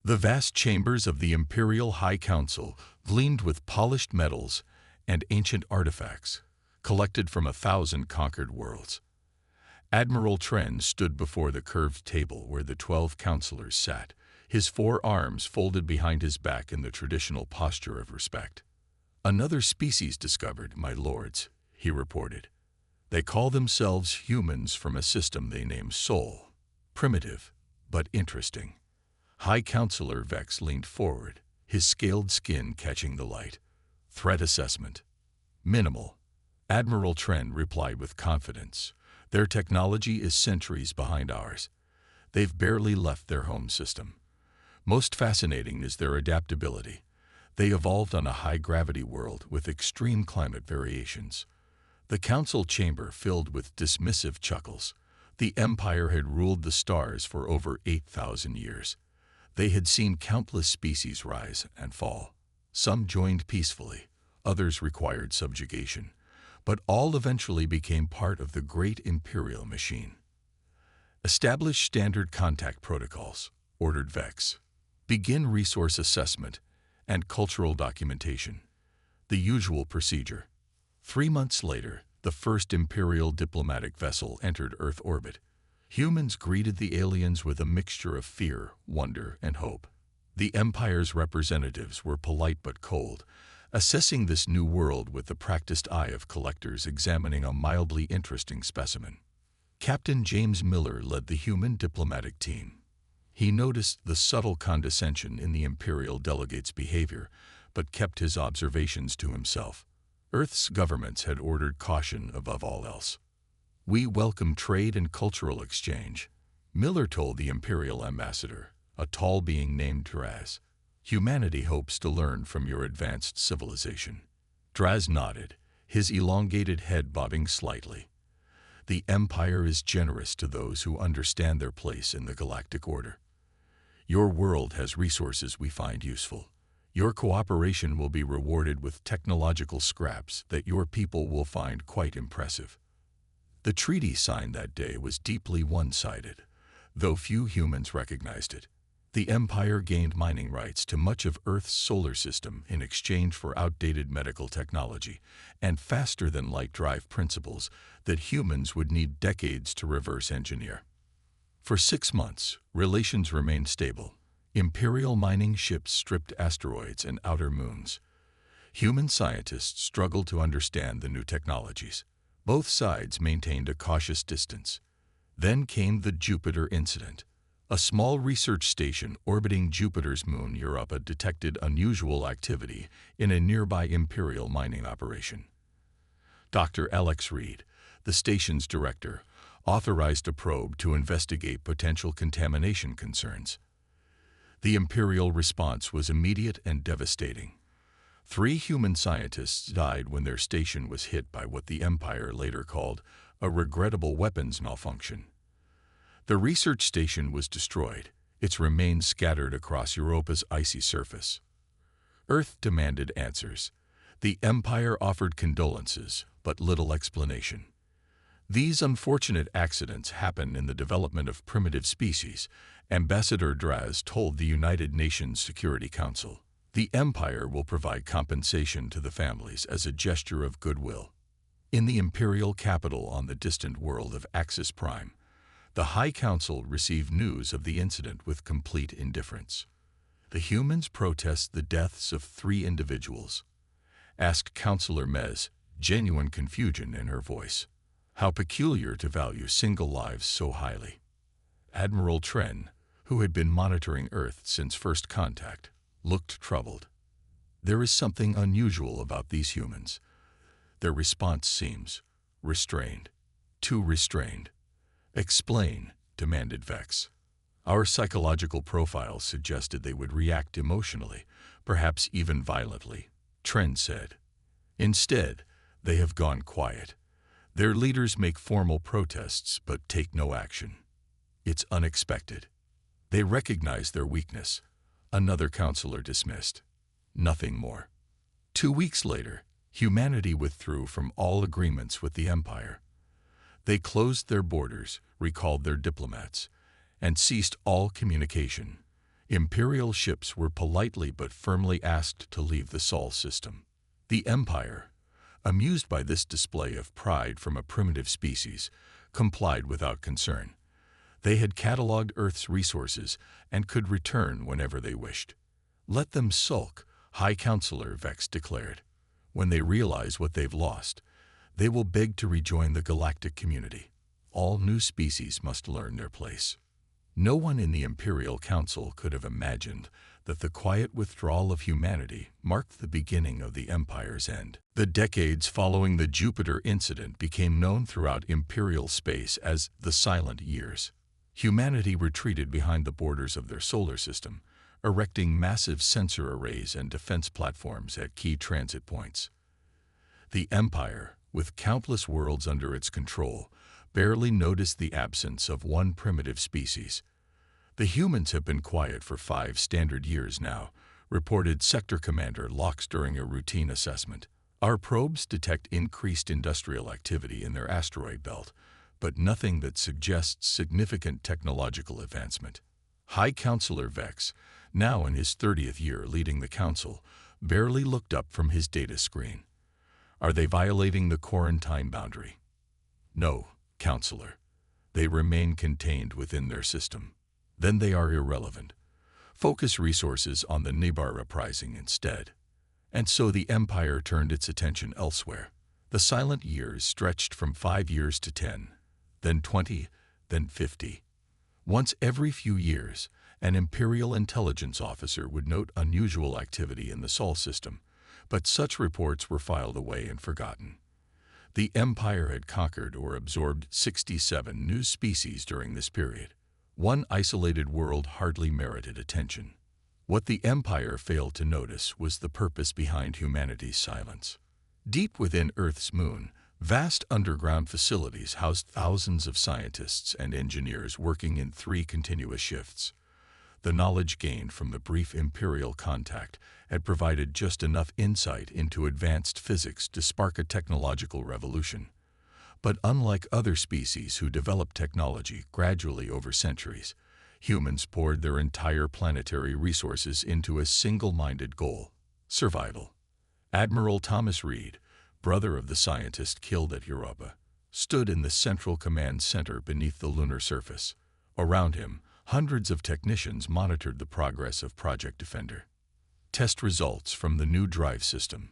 The vast chambers of the Imperial High Council gleamed with polished metals and ancient artifacts, collected from 1,000 conquered worlds. Admiral Tren stood before the curved table where the 12 counselors sat, his 4 arms folded behind his back in the traditional posture of respect. "Another species discovered, my lords," he reported. "They call themselves humans from a system they name Sol. Primitive, but interesting." High Counselor Vex leaned forward, his scaled skin catching the light. "Threat assessment. Minimal." Admiral Tren replied with confidence. "Their technology is centuries behind ours. They've barely left their home system. Most fascinating is their adaptability. They evolved on a high-gravity world with extreme climate variations." The council chamber filled with dismissive chuckles. The Empire had ruled the stars for over 8,000 years. They had seen countless species rise and fall. Some joined peacefully, others required subjugation, but all eventually became part of the great imperial machine. "Establish standard contact protocols," ordered Vex. "Begin resource assessment and cultural documentation." The usual procedure. 3 months later, the first Imperial diplomatic vessel entered Earth orbit. Humans greeted the aliens with a mixture of fear, wonder, and hope. The Empire's representatives were polite but cold, assessing this new world with the practiced eye of collectors examining a mildly interesting specimen. Captain James Miller led the human diplomatic team. He noticed the subtle condescension in the Imperial delegate's behavior, but kept his observations to himself. Earth's governments had ordered caution above all else. "We welcome trade and cultural exchange," Miller told the Imperial ambassador, a tall being named Draz. "Humanity hopes to learn from your advanced civilization." Draz nodded, his elongated head bobbing slightly. "The Empire is generous to those who understand their place in the galactic order. Your world has resources we find useful. Your cooperation will be rewarded with technological scraps that your people will find quite impressive." The treaty signed that day was deeply one-sided, though few humans recognized it. The Empire gained mining rights to much of Earth's solar system in exchange for outdated medical technology and faster-than-light drive principles that humans would need decades to reverse engineer. For 6 months, relations remained stable. Imperial mining ships stripped asteroids and outer moons. Human scientists struggled to understand the new technologies. Both sides maintained a cautious distance. Then came the Jupiter incident. A small research station orbiting Jupiter's moon Europa detected unusual activity in a nearby Imperial mining operation. Dr. Alex Reed, the station's director, authorized a probe to investigate potential contamination concerns. The Imperial response was immediate and devastating. 3 human scientists died when their station was hit by what the Empire later called a regrettable weapons malfunction. The research station was destroyed, its remains scattered across Europa's icy surface. Earth demanded answers. The Empire offered condolences, but little explanation. These unfortunate accidents happen in the development of primitive species, Ambassador Draz told the United Nations Security Council. The Empire will provide compensation to the families as a gesture of goodwill. In the Imperial capital on the distant world of Axis Prime, the High Council received news of the incident with complete indifference. The humans protest the deaths of 3 individuals, asked Councillor Mez, genuine confusion in her voice. How peculiar to value single lives so highly. Admiral Tren, who had been monitoring Earth since first contact, looked troubled. "There is something unusual about these humans. Their response seems restrained. Too restrained." "Explain," demanded Vex. "Our psychological profiles suggested they would react emotionally, perhaps even violently," Tren said. "Instead, they have gone quiet. Their leaders make formal protests but take no action. It's unexpected. They recognize their weakness," another counselor dismissed. Nothing more. 2 weeks later, humanity withdrew from all agreements with the Empire. They closed their borders, recalled their diplomats, and ceased all communication. Imperial ships were politely but firmly asked to leave the Sol system. The Empire, amused by this display of pride from a primitive species, complied without concern. They had catalogued Earth's resources and could return whenever they wished. "Let them sulk," High Counselor Vex declared. "When they realize what they've lost, they will beg to rejoin the galactic community. All new species must learn their place." No one in the Imperial Council could have imagined that the quiet withdrawal of humanity marked the beginning of the Empire's end. The decades following the Jupiter incident became known throughout Imperial space as the Silent Years. Humanity retreated behind the borders of their solar system, erecting massive sensor arrays and defense platforms at key transit points. The Empire, with countless worlds under its control, barely noticed the absence of one primitive species. "The humans have been quiet for 5 standard years now," reported Sector Commander Lox during a routine assessment. "Our probes detect increased industrial activity in their asteroid belt, but nothing that suggests significant technological advancement." High Counselor Vex, now in his 30th year leading the Council, barely looked up from his data screen. "Are they violating the quarantine boundary?" "No, Counselor. They remain contained within their system." "Then they are irrelevant. Focus resources on the Nibar uprising instead." And so the Empire turned its attention elsewhere. The Silent Years stretched from 5 years to 10, then 20, then 50. Once every few years, an Imperial intelligence officer would note unusual activity in the Sol system, but such reports were filed away and forgotten. The Empire had conquered or absorbed 67 new species during this period. One isolated world hardly merited attention. What the Empire failed to notice was the purpose behind humanity's silence. Deep within Earth's moon, vast underground facilities housed thousands of scientists and engineers working in 3 continuous shifts. The knowledge gained from the brief Imperial contact had provided just enough insight into advanced physics to spark a technological revolution. But unlike other species who developed technology gradually over centuries, humans poured their entire planetary resources into a single-minded goal: survival. Admiral Thomas Reed, brother of the scientist killed at Europa, stood in the Central Command Center beneath the lunar surface. Around him, hundreds of technicians monitored the progress of Project Defender. "Test results from the new drive system,"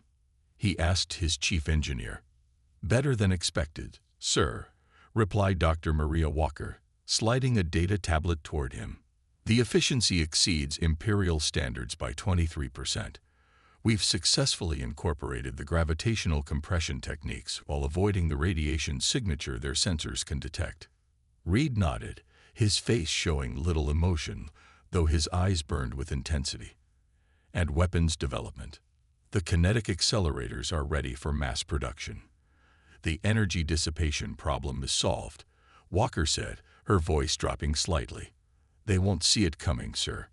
he asked his chief engineer. "Better than expected, sir," replied Dr. Maria Walker, sliding a data tablet toward him. "The efficiency exceeds Imperial standards by 23%. We've successfully incorporated the gravitational compression techniques while avoiding the radiation signature their sensors can detect." Reed nodded, his face showing little emotion, though his eyes burned with intensity. "And weapons development. The kinetic accelerators are ready for mass production. The energy dissipation problem is solved," Walker said, her voice dropping slightly. "They won't see it coming, sir."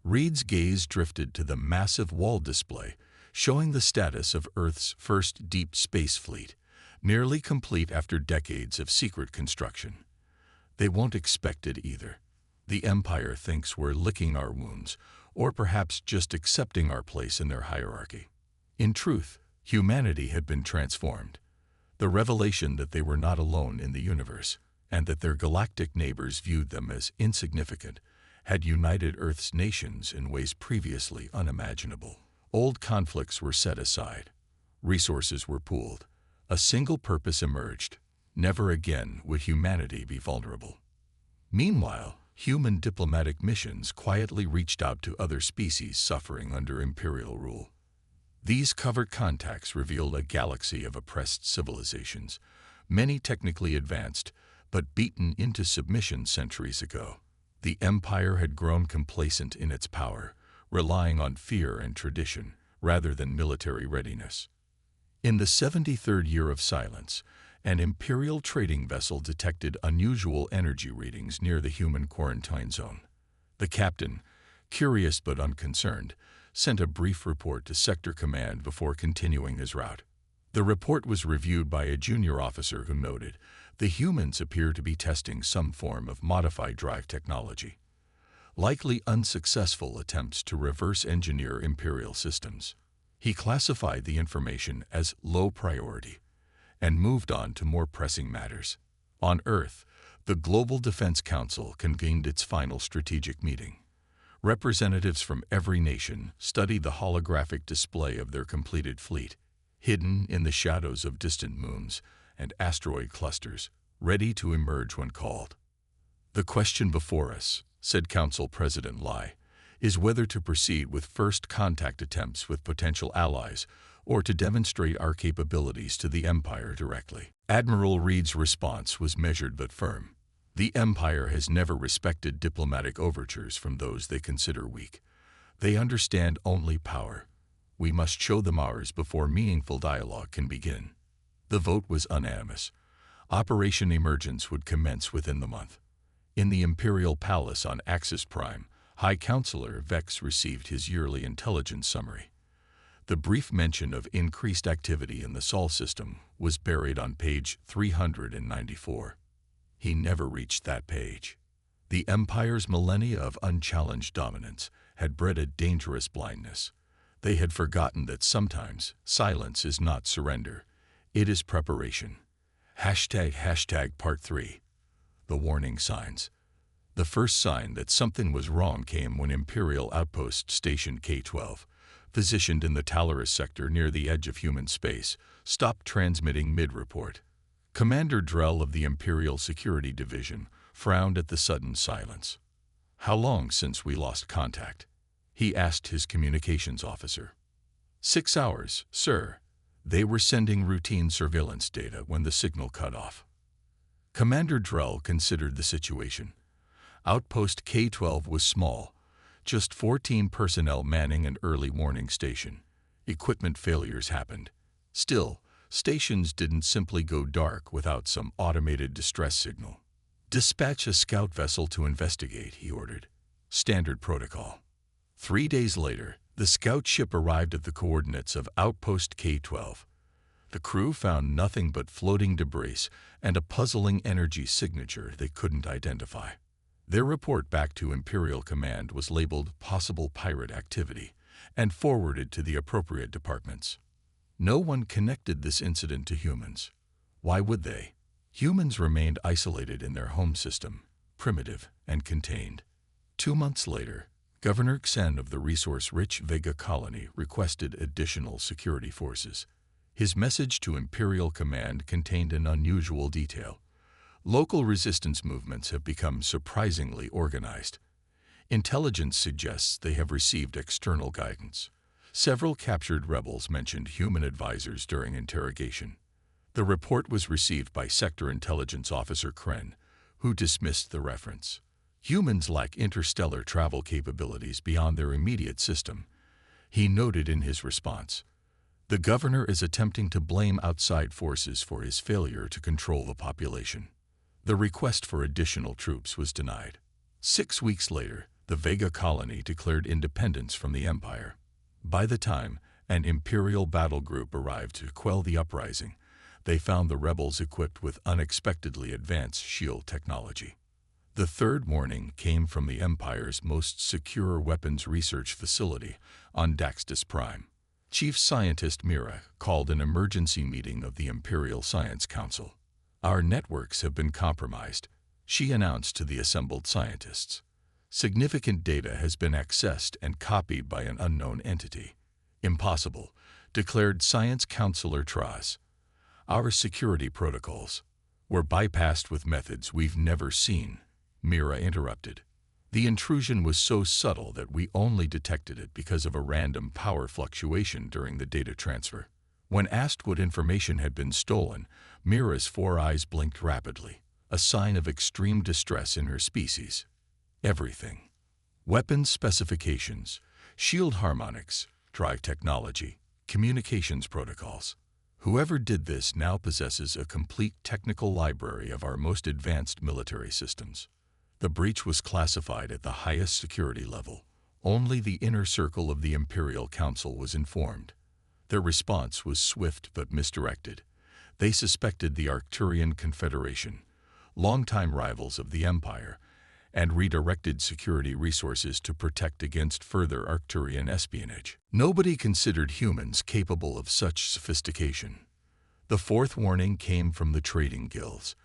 Reed's gaze drifted to the massive wall display, showing the status of Earth's first deep space fleet, nearly complete after decades of secret construction. "They won't expect it either. The Empire thinks we're licking our wounds, or perhaps just accepting our place in their hierarchy." In truth, humanity had been transformed. The revelation that they were not alone in the universe, and that their galactic neighbors viewed them as insignificant, had united Earth's nations in ways previously unimaginable. Old conflicts were set aside. Resources were pooled. A single purpose emerged: never again would humanity be vulnerable. Meanwhile, human diplomatic missions quietly reached out to other species suffering under Imperial rule. These covert contacts revealed a galaxy of oppressed civilizations, many technically advanced, but beaten into submission centuries ago. The Empire had grown complacent in its power, relying on fear and tradition rather than military readiness. In the 73rd year of silence, an Imperial trading vessel detected unusual energy readings near the human quarantine zone. The captain, curious but unconcerned, sent a brief report to Sector Command before continuing his route. The report was reviewed by a junior officer who noted, "The humans appear to be testing some form of modified drive technology." likely unsuccessful attempts to reverse engineer Imperial systems. He classified the information as low priority and moved on to more pressing matters. On Earth, the Global Defense Council convened its final strategic meeting. Representatives from every nation studied the holographic display of their completed fleet, hidden in the shadows of distant moons and asteroid clusters, ready to emerge when called. "The question before us," said Council President Lai, "is whether to proceed with first contact attempts with potential allies or to demonstrate our capabilities to the Empire directly." Admiral Reed's response was measured but firm. "The Empire has never respected diplomatic overtures from those they consider weak. They understand only power. We must show them ours before meaningful dialogue can begin." The vote was unanimous. Operation Emergence would commence within the month. In the Imperial Palace on Axis Prime, High Counselor Vex received his yearly intelligence summary. The brief mention of increased activity in the Sol system was buried on page 394. He never reached that page. The Empire's millennia of unchallenged dominance had bred a dangerous blindness. They had forgotten that sometimes silence is not surrender, it is preparation. Part 3. The warning signs. The first sign that something was wrong came when Imperial Outpost Station K-12, positioned in the Talaris sector near the edge of human space, stopped transmitting mid-report. Commander Drell of the Imperial Security Division frowned at the sudden silence. "How long since we lost contact?" he asked his communications officer. 6 hours, sir. They were sending routine surveillance data when the signal cut off." Commander Drell considered the situation. Outpost K-12 was small, just 14 personnel manning an early warning station. Equipment failures happened. Still, stations didn't simply go dark without some automated distress signal. "Dispatch a scout vessel to investigate," he ordered. Standard protocol. 3 days later, the scout ship arrived at the coordinates of Outpost K-12. The crew found nothing but floating debris and a puzzling energy signature they couldn't identify. Their report back to Imperial Command was labeled Possible Pirate Activity and forwarded to the appropriate departments. No one connected this incident to humans. Why would they? Humans remained isolated in their home system, primitive and contained. 2 months later, Governor Xen of the resource-rich Vega colony requested additional security forces. His message to Imperial Command contained an unusual detail. Local resistance movements have become surprisingly organized. Intelligence suggests they have received external guidance. Several captured rebels mentioned human advisors during interrogation. The report was received by Sector Intelligence Officer Kren, who dismissed the reference. Humans lack interstellar travel capabilities beyond their immediate system, he noted in his response. The governor is attempting to blame outside forces for his failure to control the population. The request for additional troops was denied. 6 weeks later, the Vega colony declared independence from the Empire. By the time an Imperial battle group arrived to quell the uprising, they found the rebels equipped with unexpectedly advanced shield technology. The third warning came from the Empire's most secure weapons research facility on Daxtus Prime. Chief Scientist Mira called an emergency meeting of the Imperial Science Council. "Our networks have been compromised," she announced to the assembled scientists. "Significant data has been accessed and copied by an unknown entity." "Impossible," declared Science Counselor Traz. "Our security protocols were bypassed with methods we've never seen," Mira interrupted. "The intrusion was so subtle that we only detected it because of a random power fluctuation during the data transfer." When asked what information had been stolen, Mira's 4 eyes blinked rapidly, a sign of extreme distress in her species. "Everything. Weapons specifications, shield harmonics, drive technology, communications protocols. Whoever did this now possesses a complete technical library of our most advanced military systems." The breach was classified at the highest security level. Only the inner circle of the Imperial Council was informed. Their response was swift but misdirected. They suspected the Arcturian Confederation, longtime rivals of the Empire, and redirected security resources to protect against further Arcturian espionage. Nobody considered humans capable of such sophistication. The fourth warning came from the trading guilds.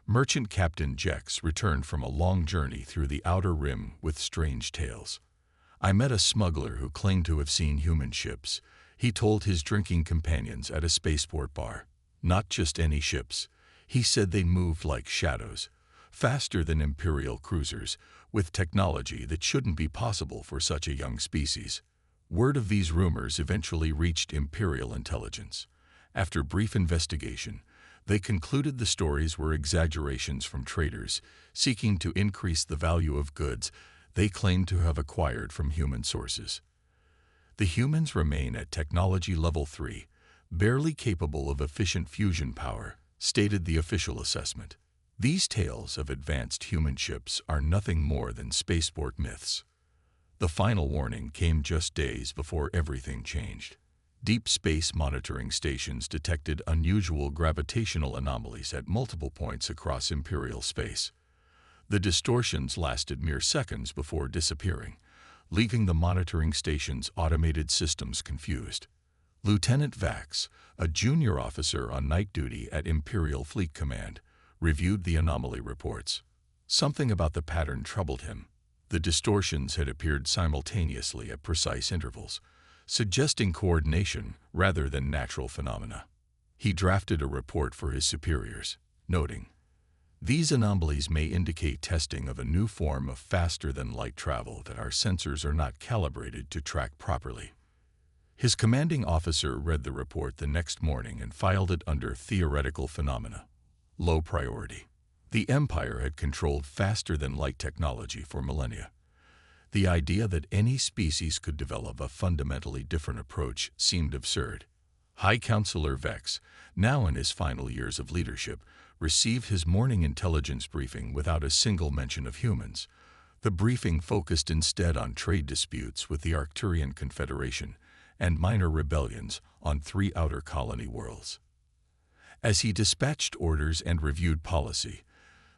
Merchant Captain Jex returned from a long journey through the Outer Rim with strange tales. "I met a smuggler who claimed to have seen human ships," he told his drinking companions at a spaceport bar. "Not just any ships. He said they moved like shadows, faster than Imperial cruisers, with technology that shouldn't be possible for such a young species." Word of these rumors eventually reached Imperial intelligence. After brief investigation, they concluded the stories were exaggerations from traders seeking to increase the value of goods they claimed to have acquired from human sources. The humans remain at technology level 3, barely capable of efficient fusion power, stated the official assessment. These tales of advanced human ships are nothing more than spaceport myths. The final warning came just days before everything changed. Deep space monitoring stations detected unusual gravitational anomalies at multiple points across Imperial space. The distortions lasted mere seconds before disappearing, leaving the monitoring station's automated systems confused. Lieutenant Vax, a junior officer on night duty at Imperial Fleet Command, reviewed the anomaly reports. Something about the pattern troubled him. The distortions had appeared simultaneously at precise intervals, suggesting coordination rather than natural phenomena. He drafted a report for his superiors, noting, "These anomalies may indicate testing of a new form of faster-than-light travel that our sensors are not calibrated to track properly." His commanding officer read the report the next morning and filed it under theoretical phenomena. Low priority. The Empire had controlled faster-than-light technology for millennia. The idea that any species could develop a fundamentally different approach seemed absurd. High Counselor Vex, now in his final years of leadership, received his morning intelligence briefing without a single mention of humans. The briefing focused instead on trade disputes with the Arcturian Confederation and minor rebellions on 3 outer colony worlds. As he dispatched orders and reviewed policy,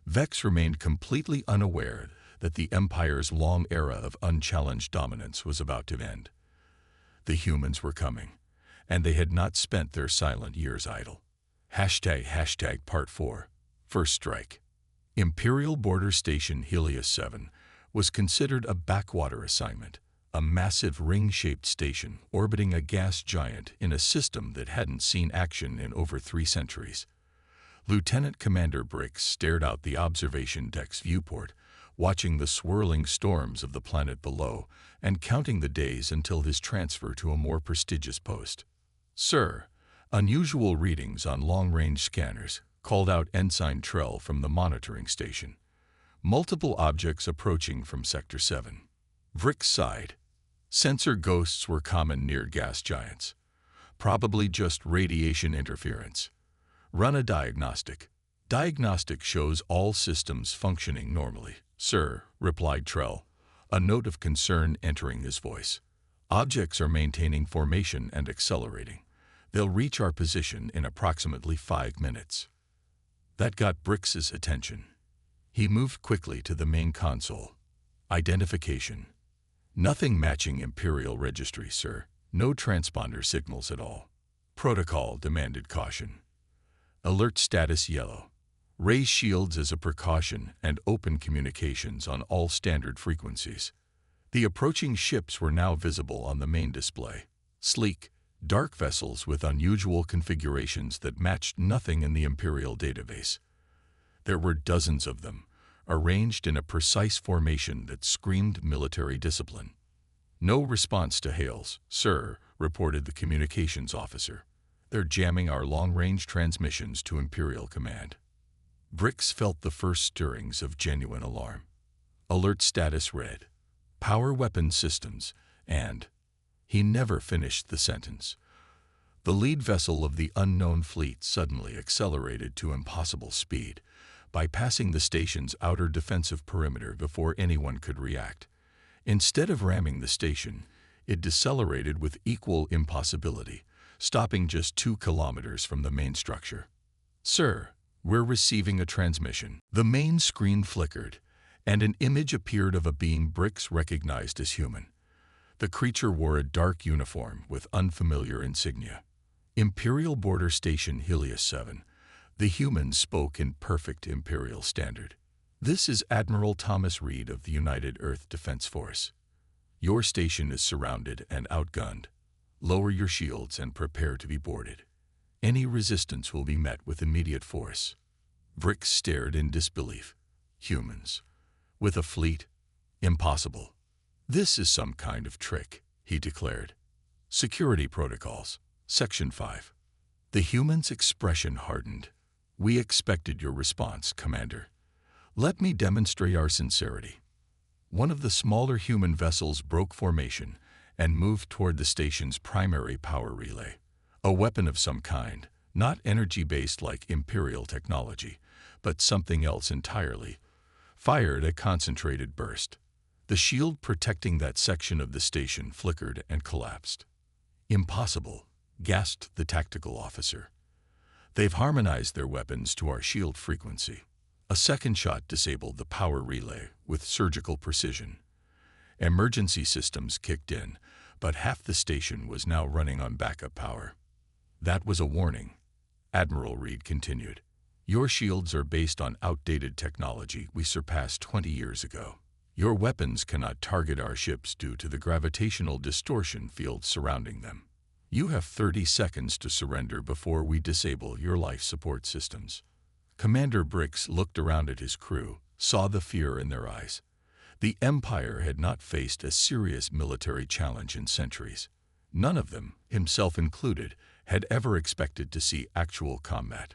Vex remained completely unaware that the Empire's long era of unchallenged dominance was about to end. The humans were coming, and they had not spent their silent years idle. Part 4. First Strike. Imperial Border Station Helios 7 was considered a backwater assignment, a massive ring-shaped station orbiting a gas giant in a system that hadn't seen action in over 3 centuries. Lieutenant Commander Brix stared out the observation deck's viewport, watching the swirling storms of the planet below and counting the days until his transfer to a more prestigious post. "Sir, unusual readings on long-range scanners," called out Ensign Trell from the monitoring station. "Multiple objects approaching from Sector 7. Brix sighed. Sensor ghosts were common near gas giants. Probably just radiation interference. Run a diagnostic. Diagnostic shows all systems functioning normally, sir," replied Trell, a note of concern entering his voice. "Objects are maintaining formation and accelerating. They'll reach our position in approximately 5 minutes. That got Brix's attention. He moved quickly to the main console. Identification. "Nothing matching Imperial registry, sir. No transponder signals at all." Protocol demanded caution. Alert status yellow. Raise shields as a precaution and open communications on all standard frequencies. The approaching ships were now visible on the main display. Sleek, dark vessels with unusual configurations that matched nothing in the Imperial database. There were dozens of them, arranged in a precise formation that screamed military discipline. "No response to hails, sir," reported the communications officer. "They're jamming our long-range transmissions to Imperial Command." Brix felt the first stirrings of genuine alarm. Alert status red. Power weapon systems, and... He never finished the sentence. The lead vessel of the unknown fleet suddenly accelerated to impossible speed, bypassing the station's outer defensive perimeter before anyone could react. Instead of ramming the station, it decelerated with equal impossibility, stopping just 2 kilometers from the main structure. "Sir, we're receiving a transmission." The main screen flickered, and an image appeared of a being Brix recognized as human. The creature wore a dark uniform with unfamiliar insignia. Imperial Border Station Helios 7. The human spoke in perfect Imperial standard. "This is Admiral Thomas Reed of the United Earth Defense Force. Your station is surrounded and outgunned. Lower your shields and prepare to be boarded. Any resistance will be met with immediate force." Brix stared in disbelief. "Humans? With a fleet? Impossible." "This is some kind of trick," he declared. "Security Protocols, Section 5. The human's expression hardened. "We expected your response, Commander. Let me demonstrate our sincerity." One of the smaller human vessels broke formation and moved toward the station's primary power relay. A weapon of some kind, not energy-based like Imperial technology, but something else entirely, fired a concentrated burst. The shield protecting that section of the station flickered and collapsed. "Impossible," gasped the tactical officer. "They've harmonized their weapons to our shield frequency." A second shot disabled the power relay with surgical precision. Emergency systems kicked in, but half the station was now running on backup power. "That was a warning," Admiral Reed continued. "Your shields are based on outdated technology we surpassed 20 years ago. Your weapons cannot target our ships due to the gravitational distortion field surrounding them. You have 30 seconds to surrender before we disable your life support systems." Commander Brix looked around at his crew, saw the fear in their eyes. The Empire had not faced a serious military challenge in centuries. None of them, himself included, had ever expected to see actual combat.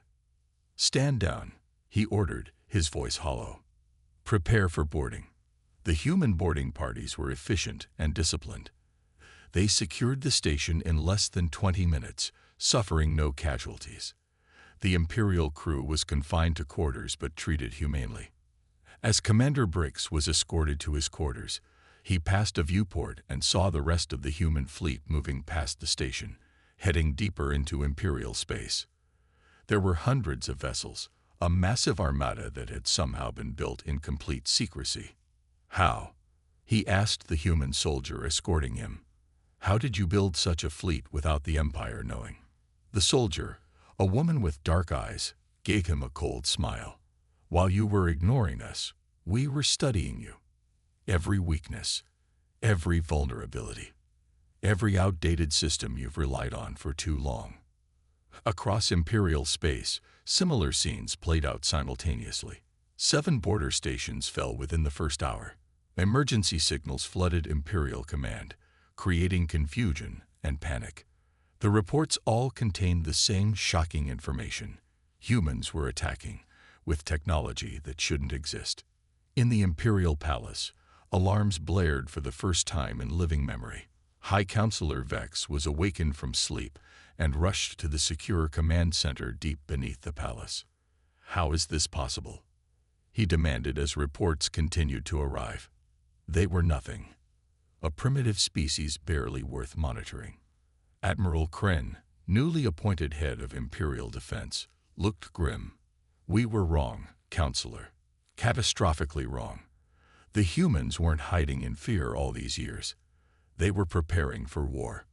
"Stand down," he ordered, his voice hollow. "Prepare for boarding." The human boarding parties were efficient and disciplined. They secured the station in less than 20 minutes, suffering no casualties. The Imperial crew was confined to quarters but treated humanely. As Commander Brix was escorted to his quarters, he passed a viewport and saw the rest of the human fleet moving past the station, heading deeper into Imperial space. There were hundreds of vessels, a massive armada that had somehow been built in complete secrecy. "How?" he asked the human soldier escorting him. "How did you build such a fleet without the Empire knowing?" The soldier, a woman with dark eyes, gave him a cold smile. "While you were ignoring us, we were studying you. Every weakness, every vulnerability, every outdated system you've relied on for too long." Across Imperial space, similar scenes played out simultaneously. 7 border stations fell within the first hour. Emergency signals flooded Imperial command, creating confusion and panic. The reports all contained the same shocking information. Humans were attacking, with technology that shouldn't exist. In the Imperial Palace, alarms blared for the first time in living memory. High Counselor Vex was awakened from sleep and rushed to the secure command center deep beneath the palace. "How is this possible?" he demanded as reports continued to arrive. They were nothing. A primitive species barely worth monitoring. Admiral Kren, newly appointed head of Imperial Defense, looked grim. "We were wrong, Counselor. Catastrophically wrong. The humans weren't hiding in fear all these years. They were preparing for war."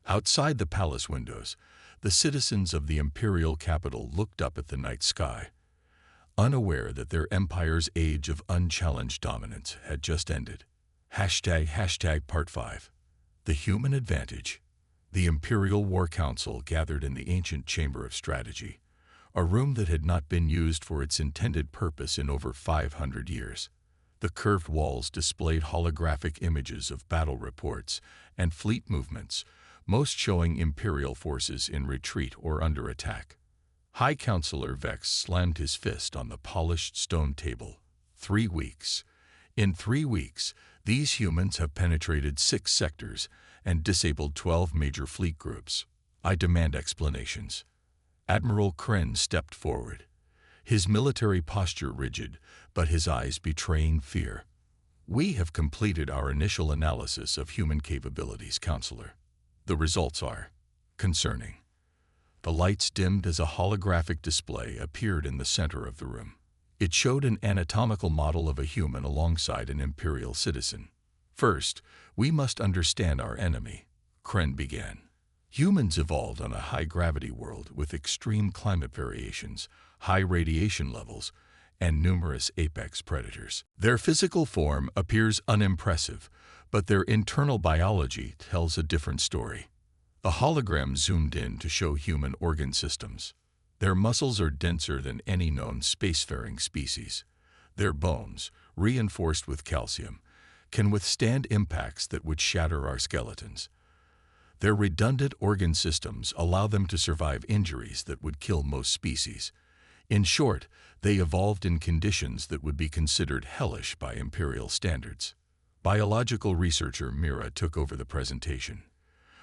Outside the palace windows, the citizens of the Imperial capital looked up at the night sky, unaware that their empire's age of unchallenged dominance had just ended. Part 5. The Human Advantage. The Imperial War Council gathered in the ancient Chamber of Strategy, a room that had not been used for its intended purpose in over 500 years. The curved walls displayed holographic images of battle reports and fleet movements, most showing Imperial forces in retreat or under attack. High Counselor Vex slammed his fist on the polished stone table. 3 weeks. In 3 weeks, these humans have penetrated 6 sectors and disabled 12 major fleet groups. I demand explanations. Admiral Kren stepped forward, his military posture rigid, but his eyes betraying fear. "We have completed our initial analysis of human capabilities, Counselor. The results are concerning." The lights dimmed as a holographic display appeared in the center of the room. It showed an anatomical model of a human alongside an Imperial citizen. First, we must understand our enemy, Kren began. Humans evolved on a high-gravity world with extreme climate variations, high radiation levels, and numerous apex predators. Their physical form appears unimpressive, but their internal biology tells a different story. The hologram zoomed in to show human organ systems. Their muscles are denser than any known spacefaring species. Their bones, reinforced with calcium, can withstand impacts that would shatter our skeletons. Their redundant organ systems allow them to survive injuries that would kill most species. In short, they evolved in conditions that would be considered hellish by Imperial standards. Biological researcher Mira took over the presentation.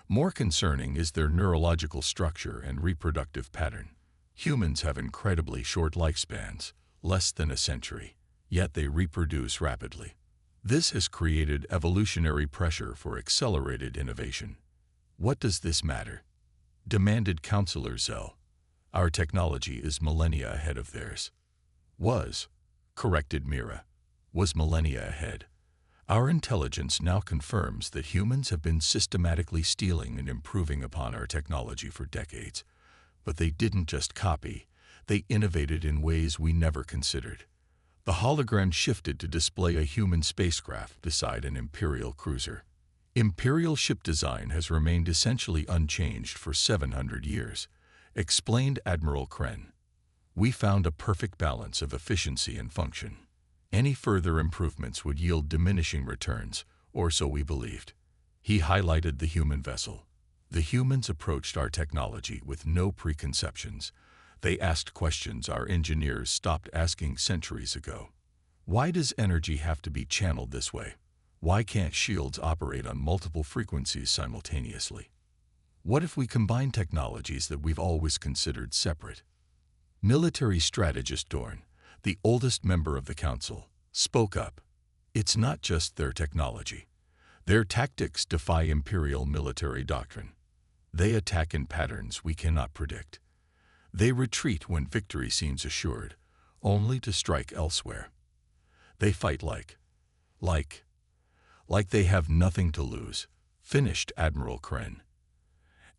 More concerning is their neurological structure and reproductive pattern. Humans have incredibly short lifespans, less than a century, yet they reproduce rapidly. This has created evolutionary pressure for accelerated innovation. What does this matter? Demanded Counselor Zell. Our technology is millennia ahead of theirs. Corrected Mira. Was millennia ahead. Our intelligence now confirms that humans have been systematically stealing and improving upon our technology for decades. But they didn't just copy, they innovated in ways we never considered. The hologram shifted to display a human spacecraft beside an Imperial cruiser. Imperial ship design has remained essentially unchanged for 700 years, explained Admiral Kren. We found a perfect balance of efficiency and function. Any further improvements would yield diminishing returns, or so we believed. He highlighted the human vessel. The humans approached our technology with no preconceptions. They asked questions our engineers stopped asking centuries ago. Why does energy have to be channeled this way? Why can't shields operate on multiple frequencies simultaneously? What if we combine technologies that we've always considered separate? Military strategist Dorn, the oldest member of the council, spoke up. It's not just their technology. Their tactics defy Imperial military doctrine. They attack in patterns we cannot predict. They retreat when victory seems assured, only to strike elsewhere. They fight like they have nothing to lose, finished Admiral Kren.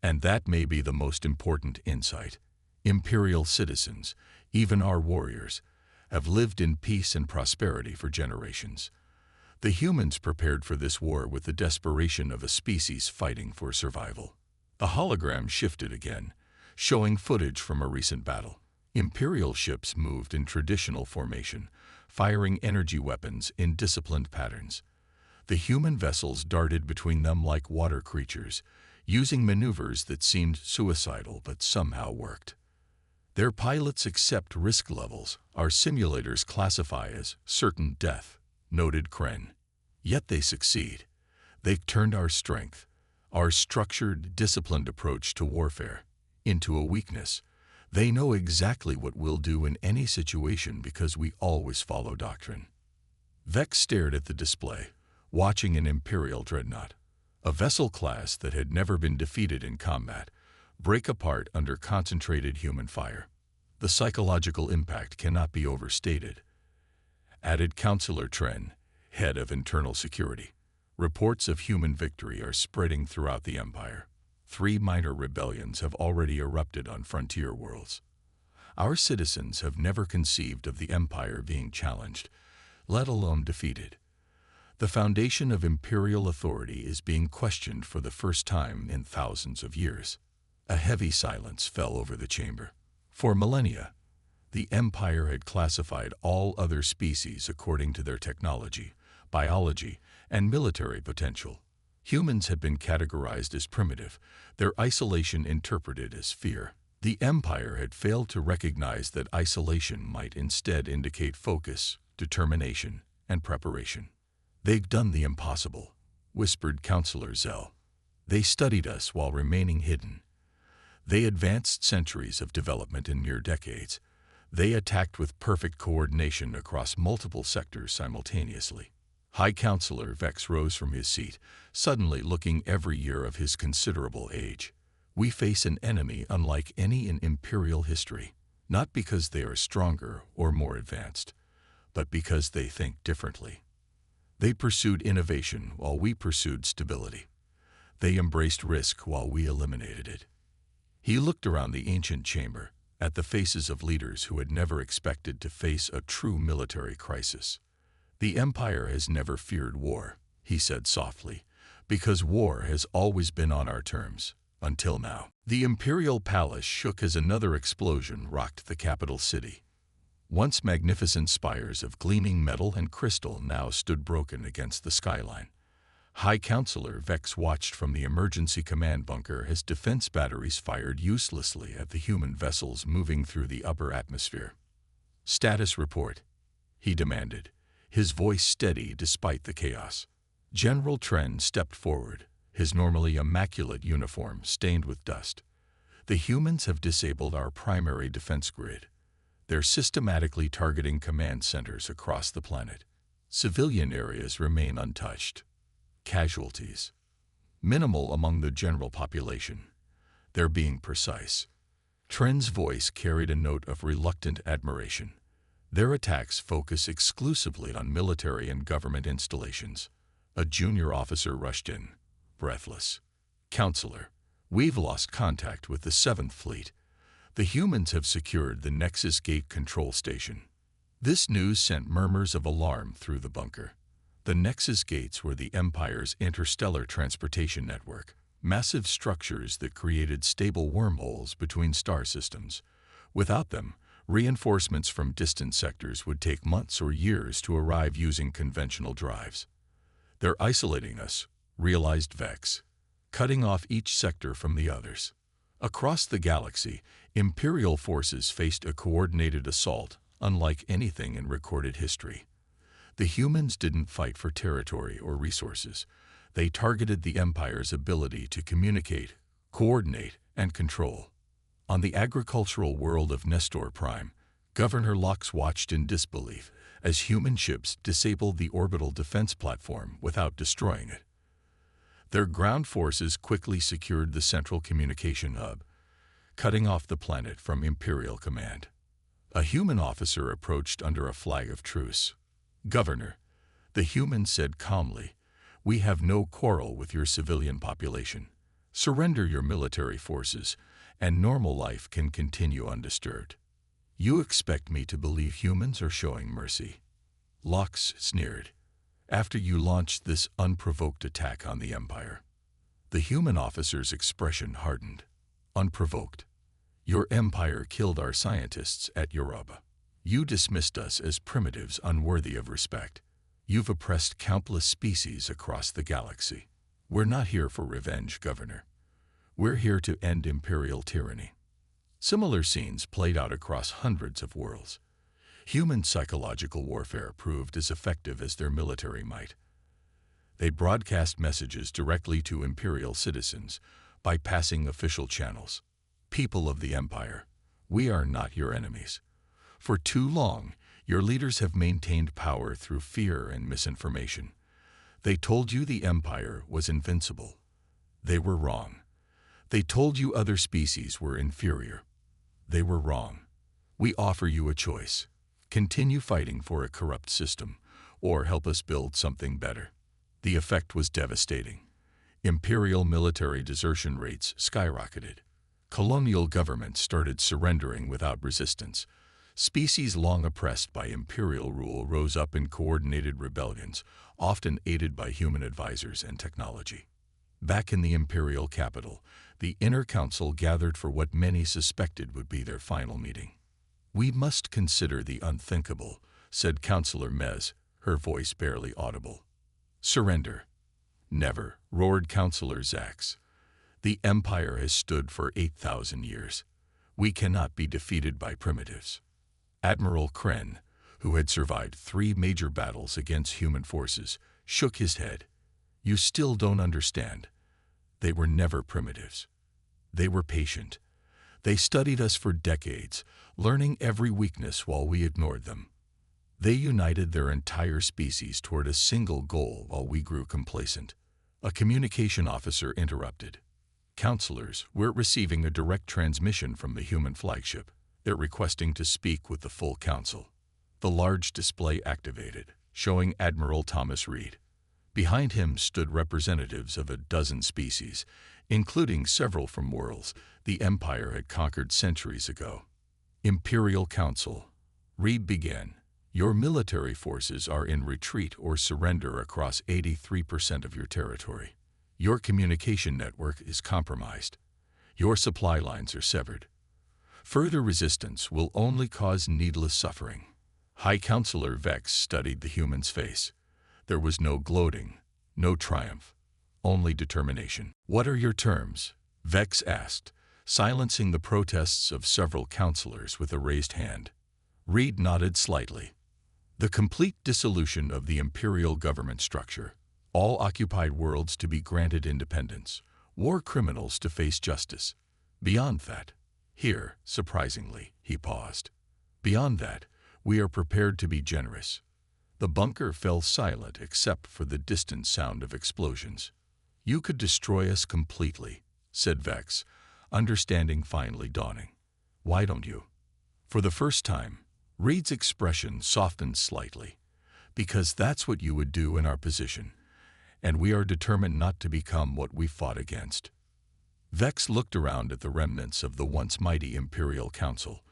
And that may be the most important insight. Imperial citizens, even our warriors, have lived in peace and prosperity for generations. The humans prepared for this war with the desperation of a species fighting for survival. The hologram shifted again, showing footage from a recent battle. Imperial ships moved in traditional formation, firing energy weapons in disciplined patterns. The human vessels darted between them like water creatures, using maneuvers that seemed suicidal but somehow worked. Their pilots accept risk levels our simulators classify as certain death, noted Kren. Yet they succeed. They've turned our strength, our structured, disciplined approach to warfare, into a weakness. They know exactly what we'll do in any situation because we always follow doctrine. Vex stared at the display, watching an Imperial dreadnought, a vessel class that had never been defeated in combat, break apart under concentrated human fire. The psychological impact cannot be overstated, added Counselor Tren, head of internal security. Reports of human victory are spreading throughout the Empire. 3 minor rebellions have already erupted on frontier worlds. Our citizens have never conceived of the Empire being challenged, let alone defeated. The foundation of imperial authority is being questioned for the first time in thousands of years. A heavy silence fell over the chamber. For millennia, the Empire had classified all other species according to their technology, biology, and military potential. Humans had been categorized as primitive, their isolation interpreted as fear. The Empire had failed to recognize that isolation might instead indicate focus, determination, and preparation. "They've done the impossible," whispered Counselor Zell. "They studied us while remaining hidden. They advanced centuries of development in mere decades. They attacked with perfect coordination across multiple sectors simultaneously." High Counselor Vex rose from his seat, suddenly looking every year of his considerable age. "We face an enemy unlike any in Imperial history. not because they are stronger or more advanced, but because they think differently. They pursued innovation while we pursued stability. They embraced risk while we eliminated it. He looked around the ancient chamber, at the faces of leaders who had never expected to face a true military crisis. The Empire has never feared war, he said softly, because war has always been on our terms, until now. The Imperial Palace shook as another explosion rocked the capital city. Once magnificent spires of gleaming metal and crystal now stood broken against the skyline. High Counselor Vex watched from the emergency command bunker as defense batteries fired uselessly at the human vessels moving through the upper atmosphere. "Status report," he demanded, his voice steady despite the chaos. General Tren stepped forward, his normally immaculate uniform stained with dust. "The humans have disabled our primary defense grid. They're systematically targeting command centers across the planet. Civilian areas remain untouched. Casualties minimal among the general population. They're being precise." Tren's voice carried a note of reluctant admiration. "Their attacks focus exclusively on military and government installations." A junior officer rushed in, breathless. "Counselor, we've lost contact with the 7th Fleet. The humans have secured the Nexus Gate Control Station." This news sent murmurs of alarm through the bunker. The Nexus Gates were the Empire's interstellar transportation network, massive structures that created stable wormholes between star systems. Without them, reinforcements from distant sectors would take months or years to arrive using conventional drives. "They're isolating us," realized Vex, cutting off each sector from the others. Across the galaxy, Imperial forces faced a coordinated assault unlike anything in recorded history. The humans didn't fight for territory or resources. They targeted the Empire's ability to communicate, coordinate, and control. On the agricultural world of Nestor Prime, Governor Lox watched in disbelief as human ships disabled the orbital defense platform without destroying it. Their ground forces quickly secured the central communication hub, cutting off the planet from Imperial command. A human officer approached under a flag of truce. "Governor," the human said calmly, "we have no quarrel with your civilian population. Surrender your military forces, and normal life can continue undisturbed." "You expect me to believe humans are showing mercy?" Lox sneered. "After you launched this unprovoked attack on the Empire." The human officer's expression hardened. "Unprovoked? Your Empire killed our scientists at Europa. You dismissed us as primitives unworthy of respect. You've oppressed countless species across the galaxy. We're not here for revenge, Governor. We're here to end Imperial tyranny." Similar scenes played out across hundreds of worlds. Human psychological warfare proved as effective as their military might. They broadcast messages directly to Imperial citizens, bypassing official channels. "People of the Empire, we are not your enemies. For too long, your leaders have maintained power through fear and misinformation. They told you the Empire was invincible. They were wrong. They told you other species were inferior. They were wrong. We offer you a choice. Continue fighting for a corrupt system, or help us build something better." The effect was devastating. Imperial military desertion rates skyrocketed. Colonial governments started surrendering without resistance. Species long oppressed by Imperial rule rose up in coordinated rebellions, often aided by human advisors and technology. Back in the Imperial capital, the Inner Council gathered for what many suspected would be their final meeting. "We must consider the unthinkable," said Councillor Mez, her voice barely audible. "Surrender." "Never," roared Councillor Zax. "The Empire has stood for 8,000 years. We cannot be defeated by primitives." Admiral Kren, who had survived 3 major battles against human forces, shook his head. "You still don't understand. They were never primitives. They were patient. They studied us for decades, learning every weakness while we ignored them. They united their entire species toward a single goal while we grew complacent." A communication officer interrupted. "Counselors, we're receiving a direct transmission from the human flagship. They're requesting to speak with the full council. The large display activated, showing Admiral Thomas Reed. Behind him stood representatives of a dozen species, including several from worlds the Empire had conquered centuries ago. Imperial Council. Reed began. Your military forces are in retreat or surrender across 83% of your territory. Your communication network is compromised. Your supply lines are severed. Further resistance will only cause needless suffering. High Counselor Vex studied the human's face. There was no gloating, no triumph, only determination. What are your terms? Vex asked, silencing the protests of several counselors with a raised hand. Reed nodded slightly. The complete dissolution of the imperial government structure, all occupied worlds to be granted independence, war criminals to face justice. Beyond that, here, surprisingly, he paused. Beyond that, we are prepared to be generous. The bunker fell silent except for the distant sound of explosions. You could destroy us completely, said Vex, understanding finally dawning. Why don't you? For the first time, Reed's expression softened slightly. Because that's what you would do in our position, and we are determined not to become what we fought against. Vex looked around at the remnants of the once mighty Imperial Council,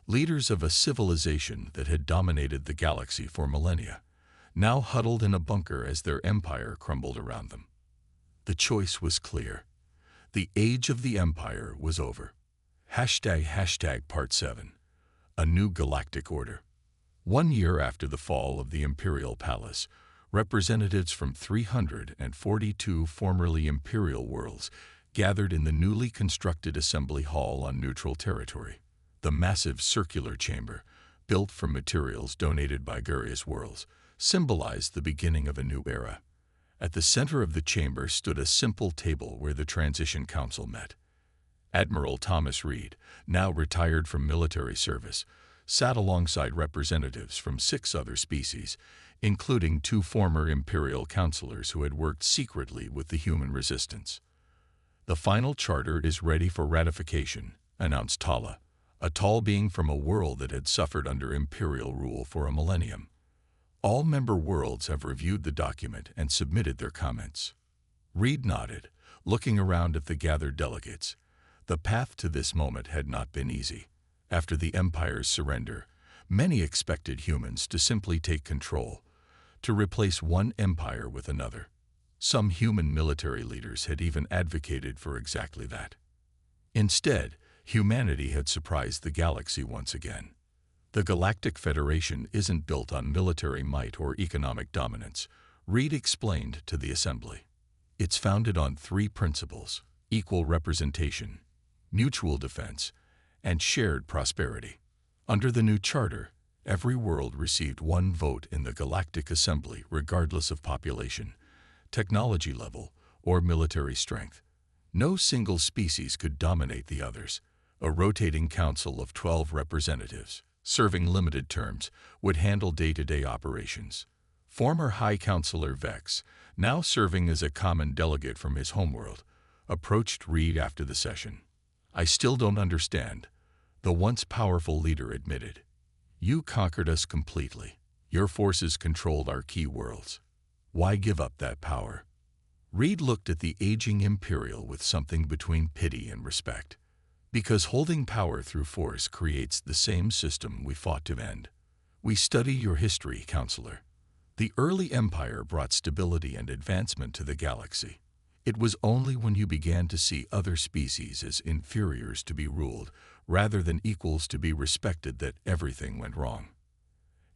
leaders of a civilization that had dominated the galaxy for millennia, now huddled in a bunker as their empire crumbled around them. The choice was clear. The age of the Empire was over. Part 7. A new galactic order. 1 year after the fall of the Imperial Palace, representatives from 342 formerly Imperial worlds gathered in the newly constructed Assembly Hall on neutral territory. The massive circular chamber, built from materials donated by various worlds, symbolized the beginning of a new era. At the center of the chamber stood a simple table where the Transition Council met. Admiral Thomas Reed, now retired from military service, sat alongside representatives from 6 other species, including 2 former Imperial counselors who had worked secretly with the human resistance. The final charter is ready for ratification, announced Tala, a tall being from a world that had suffered under Imperial rule for a millennium. All member worlds have reviewed the document and submitted their comments. Reed nodded, looking around at the gathered delegates. The path to this moment had not been easy. After the Empire's surrender, many expected humans to simply take control, to replace one empire with another. Some human military leaders had even advocated for exactly that. Instead, humanity had surprised the galaxy once again. The Galactic Federation isn't built on military might or economic dominance, Reed explained to the Assembly. It's founded on 3 principles: equal representation, mutual defense, and shared prosperity. Under the new charter, every world received 1 vote in the Galactic Assembly regardless of population, technology level, or military strength. No single species could dominate the others. A rotating council of 12 representatives, serving limited terms, would handle day-to-day operations. Former High Counselor Vex, now serving as a common delegate from his homeworld, approached Reed after the session. I still don't understand, the once powerful leader admitted. You conquered us completely. Your forces controlled our key worlds. Why give up that power? Reed looked at the aging Imperial with something between pity and respect. Because holding power through force creates the same system we fought to end. We study your history, Counselor. The early Empire brought stability and advancement to the galaxy. It was only when you began to see other species as inferiors to be ruled, rather than equals to be respected, that everything went wrong.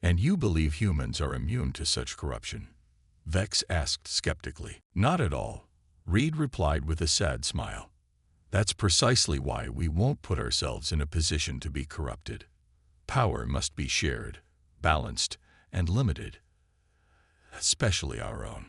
And you believe humans are immune to such corruption? Vex asked skeptically. Not at all, Reed replied with a sad smile. That's precisely why we won't put ourselves in a position to be corrupted. Power must be shared, balanced, and limited, especially our own.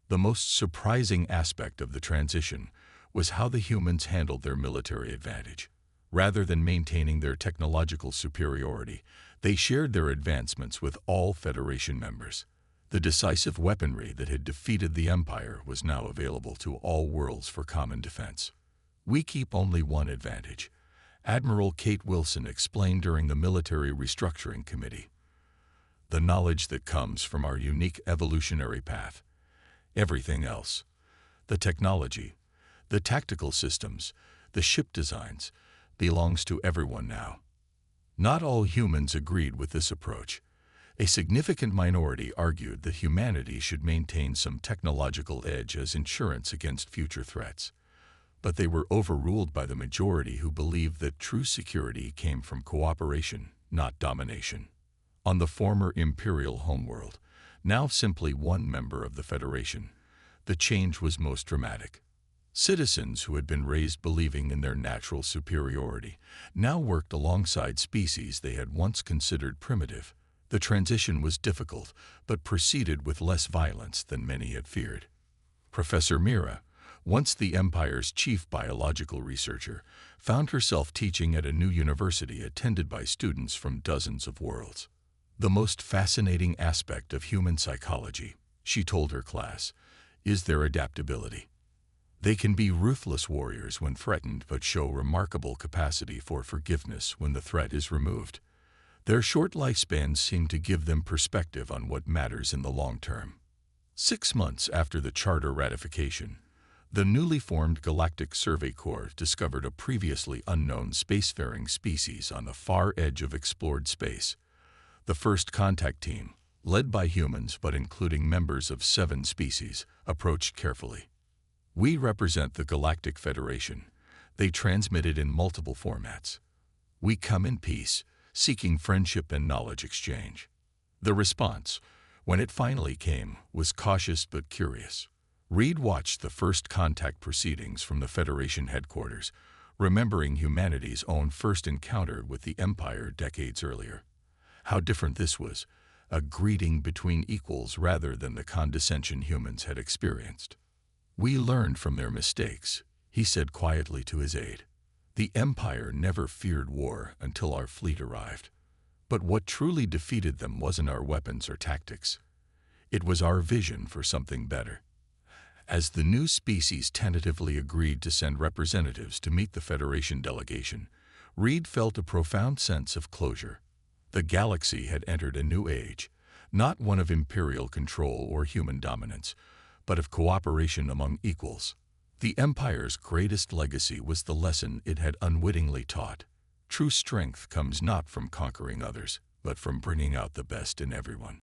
The most surprising aspect of the transition was how the humans handled their military advantage. Rather than maintaining their technological superiority, they shared their advancements with all Federation members. The decisive weaponry that had defeated the Empire was now available to all worlds for common defense. We keep only one advantage, Admiral Kate Wilson explained during the Military Restructuring Committee. The knowledge that comes from our unique evolutionary path. Everything else, the technology, the tactical systems, the ship designs, belongs to everyone now. Not all humans agreed with this approach. A significant minority argued that humanity should maintain some technological edge as insurance against future threats. But they were overruled by the majority who believed that true security came from cooperation, not domination. On the former imperial homeworld, now simply one member of the Federation, the change was most dramatic. Citizens who had been raised believing in their natural superiority now worked alongside species they had once considered primitive. The transition was difficult, but proceeded with less violence than many had feared. Professor Mira, once the Empire's chief biological researcher, found herself teaching at a new university attended by students from dozens of worlds. The most fascinating aspect of human psychology, she told her class, is their adaptability. They can be ruthless warriors when threatened but show remarkable capacity for forgiveness when the threat is removed. Their short lifespans seem to give them perspective on what matters in the long term. 6 months after the charter ratification, the newly formed Galactic Survey Corps discovered a previously unknown spacefaring species on the far edge of explored space. The first contact team, led by humans but including members of 7 species, approached carefully. "We represent the Galactic Federation," they transmitted in multiple formats. "We come in peace, seeking friendship and knowledge exchange." The response, when it finally came, was cautious but curious. Reed watched the first contact proceedings from the Federation headquarters, remembering humanity's own first encounter with the Empire decades earlier. How different this was, a greeting between equals rather than the condescension humans had experienced. "We learned from their mistakes," he said quietly to his aide. "The Empire never feared war until our fleet arrived. But what truly defeated them wasn't our weapons or tactics. It was our vision for something better." As the new species tentatively agreed to send representatives to meet the Federation delegation, Reed felt a profound sense of closure. The galaxy had entered a new age, not one of imperial control or human dominance, but of cooperation among equals. The Empire's greatest legacy was the lesson it had unwittingly taught. True strength comes not from conquering others, but from bringing out the best in everyone.